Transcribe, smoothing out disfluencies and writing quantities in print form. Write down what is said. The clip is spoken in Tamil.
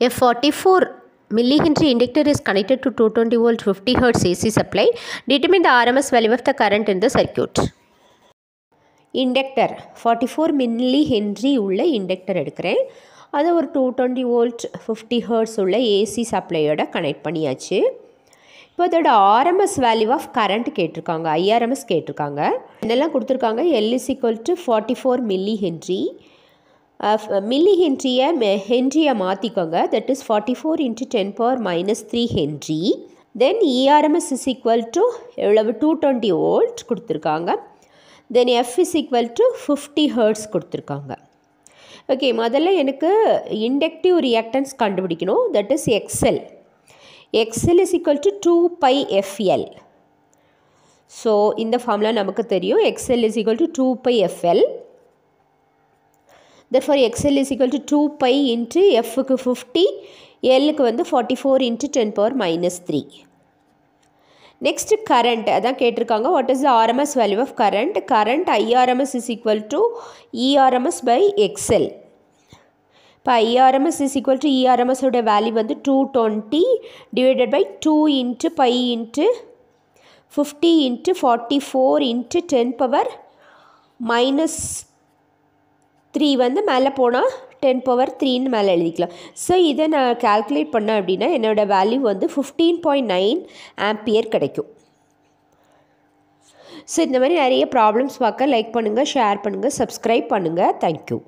A 44 millihenry inductor is connected to 220 volt 50 Hz AC supply. Determine the RMS value of the current in the circuit. Inductor 44 millihenry உள்ள inductor எடுக்கிறேன். அதை ஒரு 220 volt 50 Hz உள்ள AC சப்ளையோட கனெக்ட் பண்ணியாச்சு. இப்போ அதோட RMS வேல்யூ ஆஃப் கரண்ட் கேட்டிருக்காங்க, IRMS கேட்டிருக்காங்க. என்னெல்லாம் கொடுத்துருக்காங்க, L is equal to 44 millihenry. மில்லிஹென்ரியை ஹென்ரியை மாற்றிக்கோங்க, that is 44 × 10⁻³ Henry. Then ERMS is equal to எவ்வளவு 220 வோல்ட் கொடுத்துருக்காங்க. தென் F is equal to 50 hertz கொடுத்துருக்காங்க. ஓகே, முதல்ல எனக்கு இண்டக்டிவ் ரியாக்டன்ஸ் கண்டுபிடிக்கணும், that is XL. XL is equal to 2πfL. So இந்த ஃபார்முலா நமக்கு தெரியும், XL is equal to 2πfL. therefore XL is equal to 2π into F க்கு 50, L க்கு வந்து 44 × 10⁻³ next current அதான் கேட்டிருக்காங்க, what is the RMS value of current. current IRMS is equal to ERMS by XL. இப்போ IRMS is equal to ERMS உடைய வேல்யூ வந்து 220 divided by 2 × π × 50 × 44 × 10⁻³ வந்து மேலே போனால் 10⁻³ மேலே எழுதிக்கலாம். ஸோ இதை நான் கால்குலேட் பண்ணேன் அப்படின்னா என்னோடய வேல்யூ வந்து 15.9 ஆம்பியர் கிடைக்கும். ஸோ இந்த மாதிரி நிறைய ப்ராப்ளம்ஸ் பார்க்க லைக் பண்ணுங்கள், ஷேர் பண்ணுங்கள், சப்ஸ்கிரைப் பண்ணுங்கள். தேங்க்யூ.